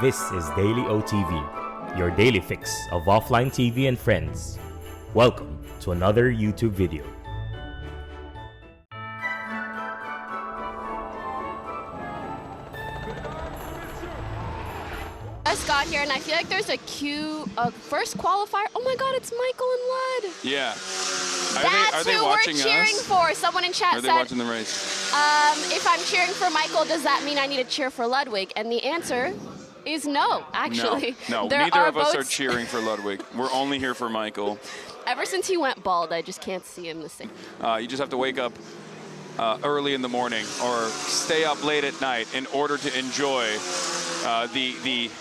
This is Daily OTV, your daily fix of offline TV and friends. Welcome to another YouTube video. Just got here and I feel like there's a first qualifier. Oh my god, it's Michael and Lud. Yeah. That's are they who watching we're cheering us? for. Someone in chat Are they said, watching the race? if I'm cheering for Michael, does that mean I need to cheer for Ludwig? And the answer is no, actually. No, There neither are of us are votes. cheering for Ludwig. We're only here for Michael. Ever since he went bald, I just can't see him the same. You just have to wake up early in the morning or stay up late at night in order to enjoy the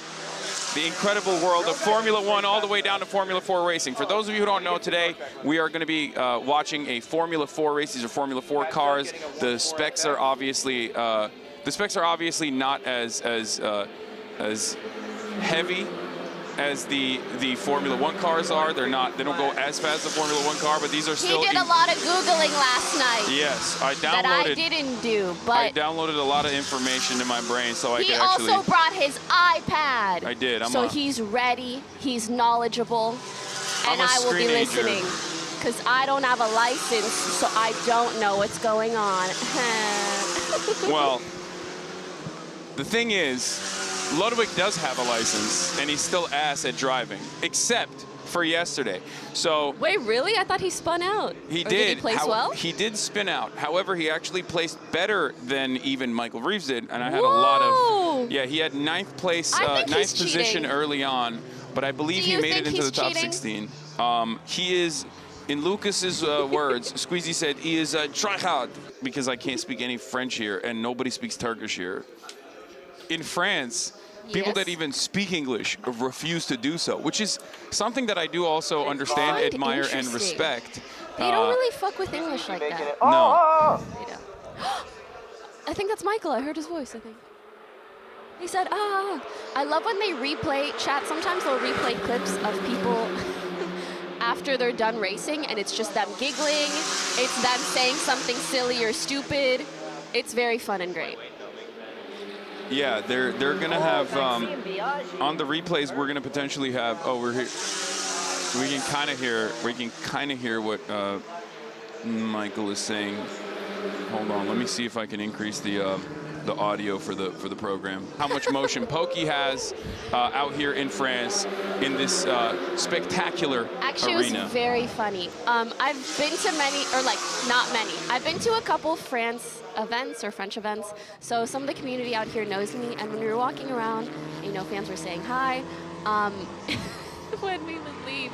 incredible world of Formula One all the way down to Formula 4 racing. For those of you who don't know, today we are going to be watching a Formula 4 race. These are Formula 4 cars. The specs are obviously not as heavy as the Formula 1 cars are. They don't go as fast as the Formula 1 car, but these are still. He did a lot of Googling last night. Yes, I downloaded. That I didn't do, but I downloaded a lot of information in my brain so I could actually. He also brought his iPad. I did. So he's ready. He's knowledgeable, and I will be listening. Because I don't have a license, so I don't know what's going on. Well, the thing is, Ludwig does have a license, and he's still ass at driving, except for yesterday. So wait, really? I thought he spun out. He did. Did he place well? He did spin out. However, he actually placed better than even Michael Reeves did, and I had a lot of. Yeah, he had ninth position early on, but I believe he made it into the top 16. He is. In Lucas's words, Squeezy said he is tryhard because I can't speak any French here and nobody speaks Turkish here. In France, people that even speak English refuse to do so, which is something that I do also understand, admire, and respect. They don't really fuck with English like that. No. They don't. I think that's Michael. I heard his voice, I think. He said, ah. I love when they replay chat. Sometimes they'll replay clips of people after they're done racing, and it's just them giggling. It's them saying something silly or stupid. It's very fun and great. Yeah, they're gonna have on the replays. We're gonna potentially have. Oh, we're here. We can kind of hear what Michael is saying. Hold on, let me see if I can increase the audio for the program. How much motion Poki has out here in France in this spectacular Actually, arena. it was very funny. I've been to many, or like not many. I've been to a couple France events or French events, so some of the community out here knows me. And when we were walking around, fans were saying hi. When we would leave,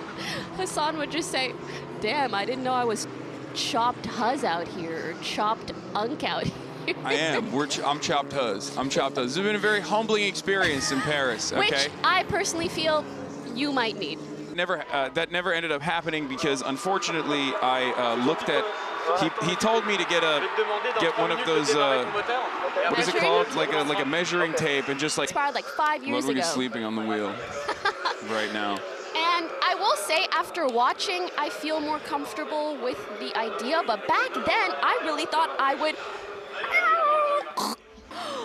Hassan would just say, "Damn, I didn't know I was chopped Huz out here, or chopped Unk out here." I am. I'm chopped Huz. I'm chopped Huz. It's been a very humbling experience in Paris. Okay. Which I personally feel you might need. That never ended up happening because unfortunately I looked at. He told me to get one of those. What is it called? Like a measuring tape and just like. Expired like 5 years Ludwig ago. is sleeping on the wheel right now. And I will say, after watching, I feel more comfortable with the idea. But back then, I really thought I would.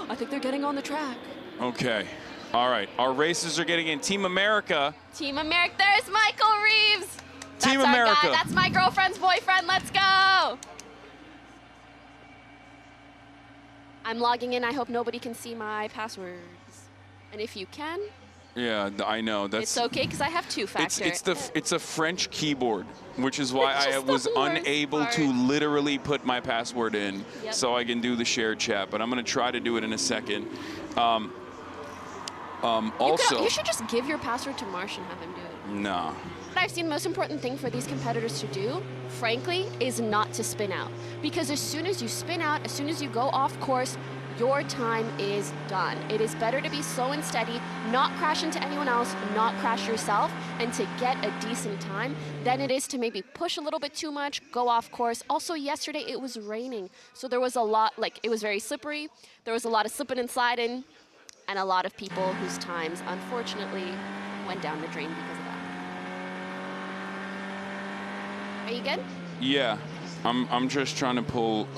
I think they're getting on the track. Okay. All right. Our racers are getting in. Team America. Team America. There's Michael Reeves. Team That's America. Our guy. That's my girlfriend's boyfriend. Let's go. I'm logging in. I hope nobody can see my passwords. And if you can. Yeah, I know. It's okay because I have two-factor. It's a French keyboard, which is why I was unable to literally put my password in so I can do the shared chat. But I'm going to try to do it in a second. Also, you should just give your password to Marsh and have him do it. No. What I've seen the most important thing for these competitors to do, frankly, is not to spin out. Because as soon as you spin out, as soon as you go off course, your time is done. It is better to be slow and steady, not crash into anyone else, not crash yourself, and to get a decent time than it is to maybe push a little bit too much, go off course. Also, yesterday it was raining, so there was a lot, it was very slippery. There was a lot of slipping and sliding, and a lot of people whose times, unfortunately, went down the drain because of that. Are you good? Yeah, I'm just trying to pull.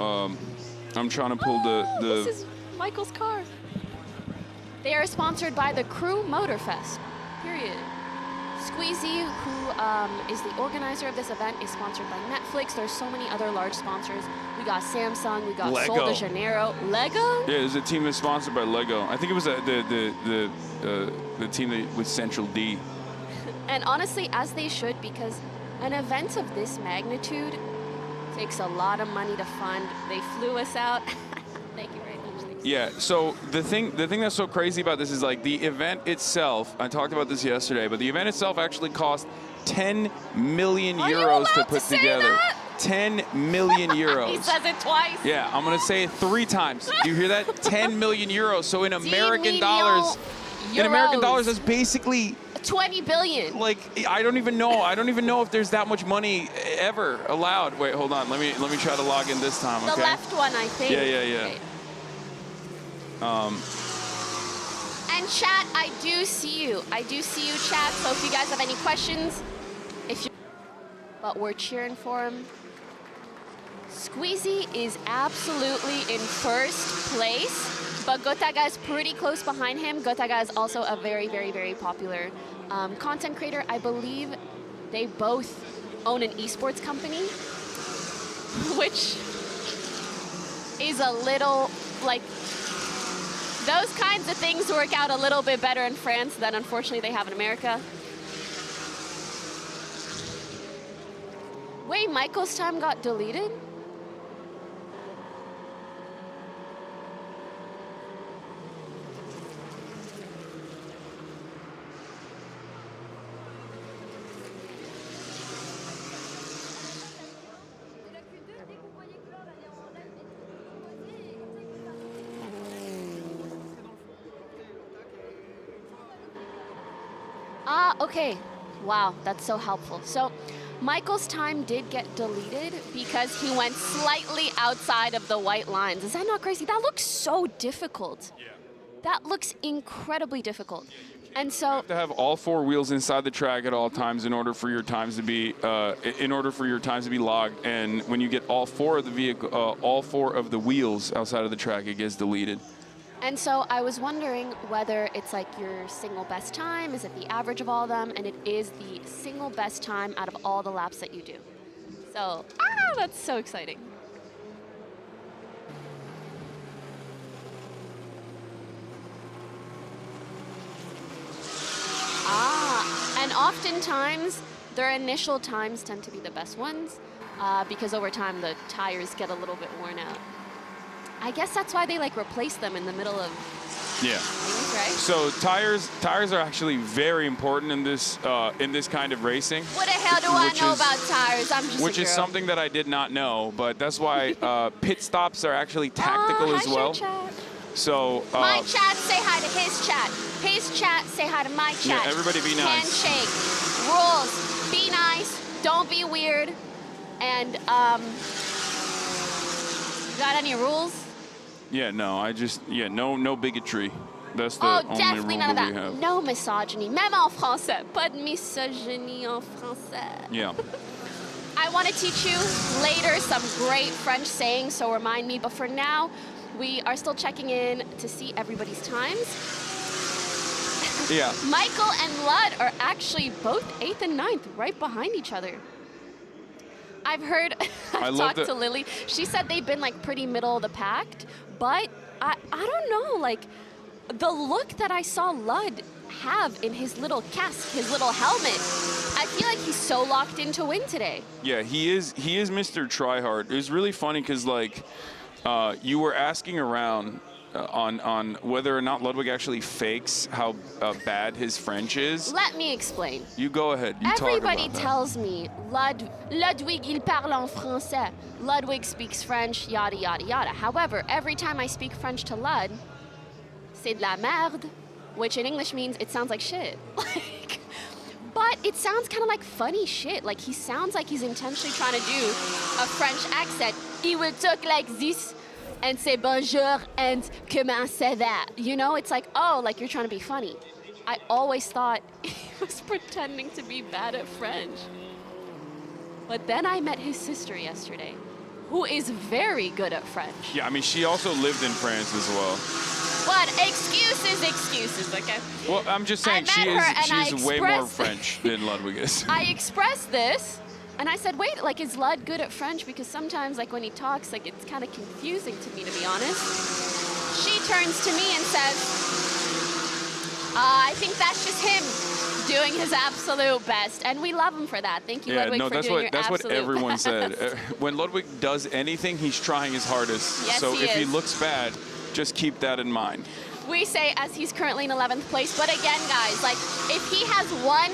I'm trying to pull This is Michael's car. They are sponsored by the Crew Motorfest, period. Squeezy, who is the organizer of this event, is sponsored by Netflix. There's so many other large sponsors. We got Samsung, we got Lego. Sol de Janeiro. Lego? Yeah, there's a team that's sponsored by Lego. I think it was the team with Central D. And honestly, as they should, because an event of this magnitude takes a lot of money to fund. They flew us out. Thank you very much. Yeah, so the thing that's so crazy about this is like the event itself, I talked about this yesterday, but the event itself actually cost 10 million euros to put together. That? 10 million euros. He says it twice. Yeah, I'm gonna say it 3 times. Do you hear that? 10 million euros. So in American dollars, that's basically 20 billion. Like, I don't even know. I don't even know if there's that much money ever allowed. Wait, hold on. Let me try to log in this time. The Okay. left one, I think. Yeah. Okay. And chat, I do see you. I do see you, chat. So if you guys have any questions, but we're cheering for him. Squeezy is absolutely in first place, but Gotaga is pretty close behind him. Gotaga is also a very, very, very popular content creator. I believe they both own an esports company, which is a little, like, those kinds of things work out a little bit better in France than unfortunately they have in America. Wait, Michael's time got deleted? Okay. Wow, that's so helpful. So Michael's time did get deleted because he went slightly outside of the white lines. Is that not crazy? That looks so difficult. Yeah. That looks incredibly difficult. And so you have to have all 4 wheels inside the track at all times in order for your times to be logged. And when you get all 4 of the vehicle, all 4 of the wheels outside of the track, it gets deleted. And so I was wondering whether it's like your single best time, is it the average of all of them? And it is the single best time out of all the laps that you do. So, that's so exciting. And oftentimes their initial times tend to be the best ones because over time the tires get a little bit worn out. I guess that's why they like replace them in the middle of things, right? So tires are actually very important in this kind of racing. What the hell do I know about tires? I'm just Which is something that I did not know, but that's why pit stops are actually tactical as well. Chat. So my chat, say hi to his chat. His chat, say hi to my chat. Yeah, everybody be nice. Handshake. Rules. Be nice. Don't be weird. And got any rules? Yeah, no, no bigotry. That's the only definitely rule none of that that. we have. No misogyny, même en français. Pas de misogynie en français. Yeah. I want to teach you later some great French sayings, so remind me. But for now, we are still checking in to see everybody's times. Yeah. Michael and Lud are actually both 8th and 9th, right behind each other. I've heard, I've talked to Lily. She said they've been like pretty middle of the pack, but I don't know, like the look that I saw Lud have in his little casque, his little helmet, I feel like he's so locked in to win today. Yeah, he is Mr. Tryhard. It was really funny because like you were asking around on whether or not Ludwig actually fakes how bad his French is. Let me explain. You go ahead. You Everybody talk about tells me Ludwig, il parle en français. Ludwig speaks French, yada, yada, yada. However, every time I speak French to Lud, c'est de la merde, which in English means it sounds like shit. But it sounds kind of like funny shit. Like he sounds like he's intentionally trying to do a French accent. He will talk like this and say bonjour and comment ça va. You know, it's like, oh, like you're trying to be funny. I always thought he was pretending to be bad at French. But then I met his sister yesterday, who is very good at French. Yeah, I mean, she also lived in France as well. What? Excuses, okay? Well, I'm just saying she's way more French than Ludwig is. I expressed this, and I said, wait, like, is Lud good at French? Because sometimes, like, when he talks, like, it's kind of confusing to me, to be honest. She turns to me and says, I think that's just him doing his absolute best, and we love him for that. Thank you, Ludwig, for doing your that's what absolute everyone best. said. When Ludwig does anything, he's trying his hardest. Yes, so if he is. looks bad, just keep that in mind. We say as he's currently in 11th place, but again, guys, like, if he has one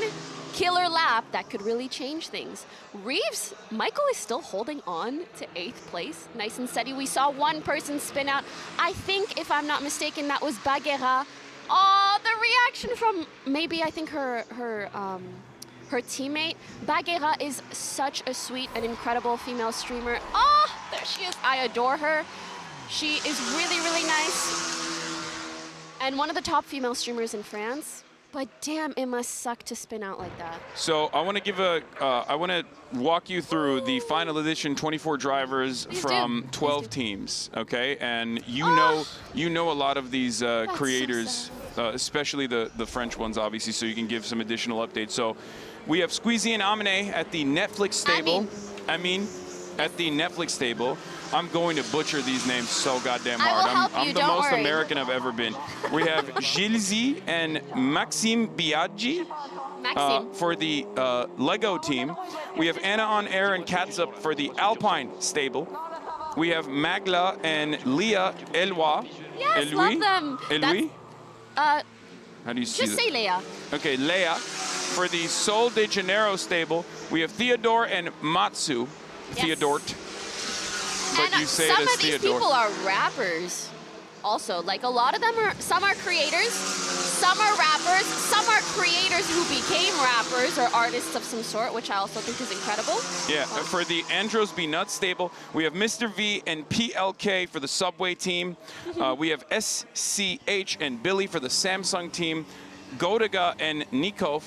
killer lap, that could really change things. Reeves, Michael is still holding on to 8th place, nice and steady. We saw one person spin out. I think, if I'm not mistaken, that was Valkyrae. Oh, the reaction from maybe, I think, her teammate. Valkyrae is such a sweet and incredible female streamer. Oh, there she is. I adore her. She is really, really nice. And one of the top female streamers in France. But damn, it must suck to spin out like that. So I want to I want to walk you through the final edition 24 drivers from 12 teams, okay? And you know a lot of these creators, especially the French ones, obviously, so you can give some additional updates. So we have Squeezy and Amine at the Netflix stable. I mean, at the Netflix stable. I'm going to butcher these names so goddamn hard. I'm the most American I've ever been. We have Gilzy and Maxime Biaggi for the Lego team. We have Anna on Air and Catsup for the Alpine stable. We have Magla and Leah Eloi. Yes, love them. Eloi? How do you see that? Just say Leah. Okay, Leah. For the Sol de Janeiro stable, we have Theodore and Matsu. Yes. Theodort. But and you say some it as of these Theodore. people are rappers also. Like, a lot of them are, some are creators, some are rappers, some are creators who became rappers or artists of some sort, which I also think is incredible. Yeah, for the Andros Be Nuts stable, we have Mr. V and PLK for the Subway team. We have SCH and Billy for the Samsung team. Godaga and Nikov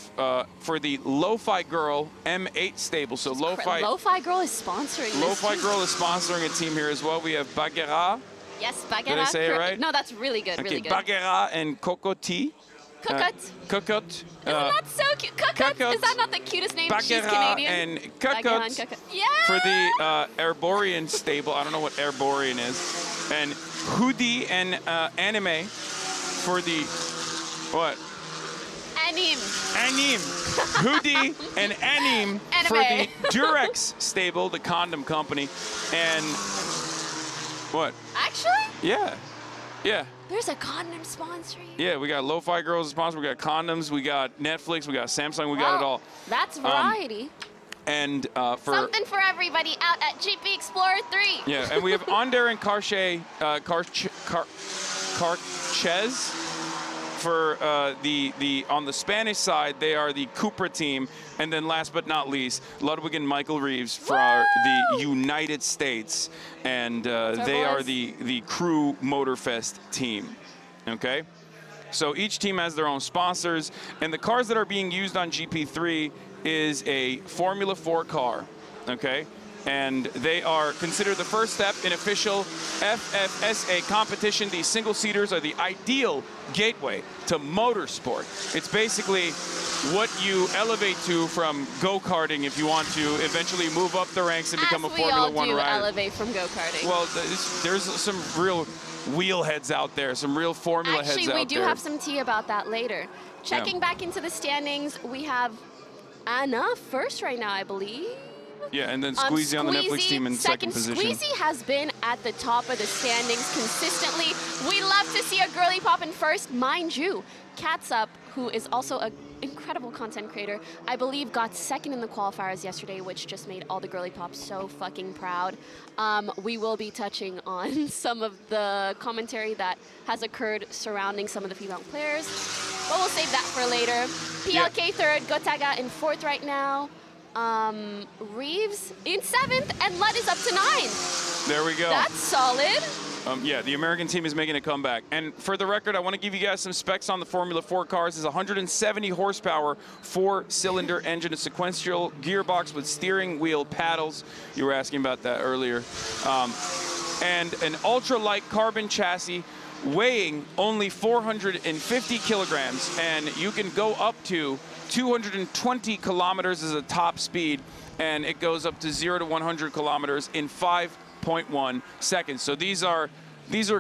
for the Lo-Fi Girl M8 stable. So Lo-Fi Girl is sponsoring this. Lo-Fi Girl is sponsoring a team here as well. We have Valkyrae. Yes, Valkyrae. Did I say it right? No, that's really good, really good. Valkyrae and Kokoti. Kokot. Kokot. Isn't that so cute? Kokot. Is that not the cutest name? She's Canadian. And Kokot yeah. for the Arborian stable. I don't know what Arborian is. And Hoodie and Anime for the, what? Anime. Hoodie and Anime for the Durex stable, the condom company. And what? Actually? Yeah. Yeah. There's a condom sponsoring. Yeah, we got Lo-Fi Girls sponsor, we got condoms, we got Netflix, we got Samsung, we got it all. That's variety. And for something for everybody out at GP Explorer 3. Yeah, and we have Onder and Karchez for on the Spanish side. They are the Cupra team, and then last but not least, Ludwig and Michael Reeves for the United States, and they are the Crew Motorfest team. Okay, so each team has their own sponsors, and the cars that are being used on GP3 is a Formula 4 car. Okay. And they are considered the first step in official FFSA competition. These single-seaters are the ideal gateway to motorsport. It's basically what you elevate to from go-karting if you want to eventually move up the ranks and become a Formula 1 rider. Elevate from go-karting. Well, there's some real wheelheads out there, some real Formula heads out there. Actually, we do have some tea about that later. Checking back into the standings, we have Anna first right now, I believe. Yeah, and then Squeezy on the Netflix team in second position. Squeezy has been at the top of the standings consistently. We love to see a girly pop in first. Mind you, Catsup, who is also an incredible content creator, I believe got second in the qualifiers yesterday, which just made all the girly pops so fucking proud. We will be touching on some of the commentary that has occurred surrounding some of the female players, but we'll save that for later. PLK third, Gotaga in fourth right now. Reeves in 7th, and Lud is up to 9. There we go. That's solid. Yeah, the American team is making a comeback. And for the record, I want to give you guys some specs on the Formula 4 cars. It's 170 horsepower, 4-cylinder engine, a sequential gearbox with steering wheel paddles. You were asking about that earlier. And an ultra-light carbon chassis weighing only 450 kilograms, and you can go up to 220 kilometers as a top speed, and it goes up to 0 to 100 kilometers in 5.1 seconds. So these are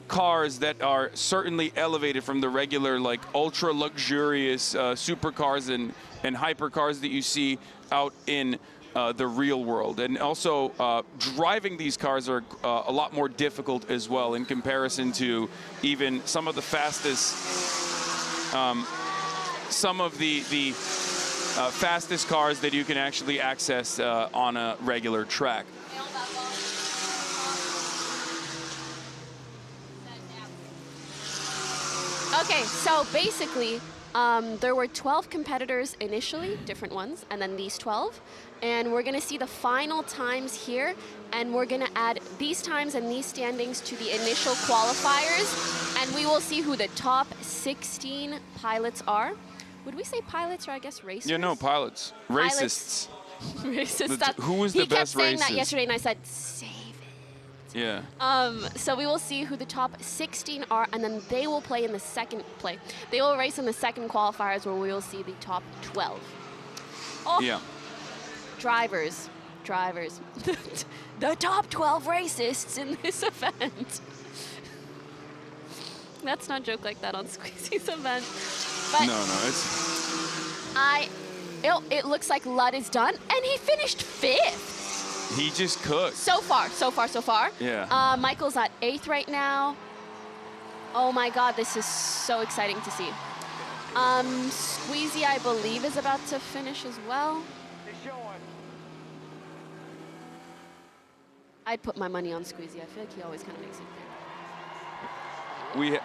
cars that are certainly elevated from the regular, like, ultra luxurious supercars and hypercars that you see out in the real world. And also, driving these cars are a lot more difficult as well in comparison to even some of the fastest, fastest cars that you can actually access on a regular track. Okay, so basically, there were 12 competitors initially, different ones, and then these 12. And we're going to see the final times here, and we're going to add these times and these standings to the initial qualifiers, and we will see who the top 16 pilots are. Would we say pilots, or I guess racers? Yeah, no, pilots. Racists. Racists. Who was the best racist? He kept saying that yesterday, and I said, save it. Yeah. So we will see who the top 16 are, and then they will play in the second play. They will race in the second qualifiers, where we will see the top 12. Oh. Yeah. Drivers. The top 12 racists in this event. Let's not joke like that on Squeezy's event. But no, it looks like Lud is done, and he finished 5th. He just cooked. So far. Yeah. Michael's at 8th right now. Oh my God, this is so exciting to see. Squeezy, I believe, is about to finish as well. I'd put my money on Squeezy. I feel like he always kind of makes it clear.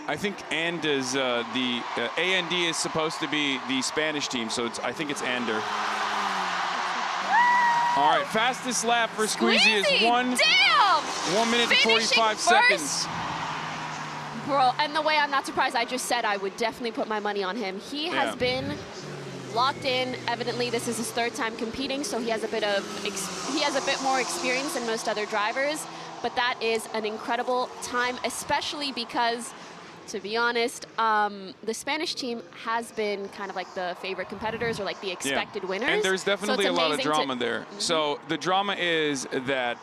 I think Anda's the AND is supposed to be the Spanish team, so I think it's Ander. All right, fastest lap for Squeezy is 1 minute and 45 seconds. Bro, and the way I'm not surprised, I just said I would definitely put my money on him. He has been locked in. Evidently, this is his 3rd time competing, so he has a bit more experience than most other drivers. But that is an incredible time, especially because, to be honest, the Spanish team has been kind of like the favorite competitors, or like the expected winners. And there's definitely a lot of drama there. Mm-hmm. So the drama is that,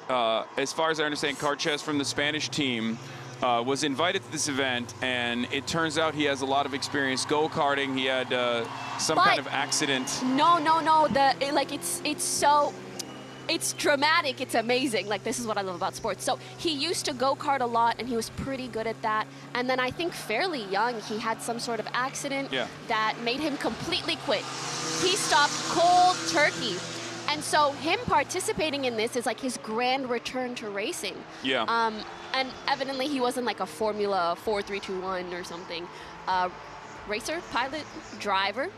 as far as I understand, Carches from the Spanish team was invited to this event, and it turns out he has a lot of experience go-karting. He had some kind of accident. No. It's dramatic. It's amazing. Like, this is what I love about sports. So he used to go-kart a lot, and he was pretty good at that. And then I think fairly young, he had some sort of accident that made him completely quit. He stopped cold turkey. And so him participating in this is like his grand return to racing. Yeah. And evidently he wasn't like a Formula 4-3-2-1 or something. Racer, pilot, driver.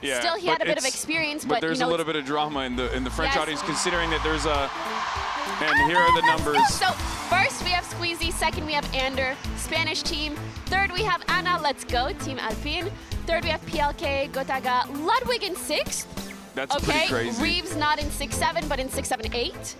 Yeah, still, he had a bit of experience, but there's you know, a little bit of drama in the French audience, considering that there's a. And here are the numbers. So first we have Squeezy, second we have Ander, Spanish team. Third we have Anna, let's go, Team Alpine. Third we have PLK, Gotaga, Ludwig in 6th. That's pretty crazy. Reeves not in 6-7, but in 6-7-8.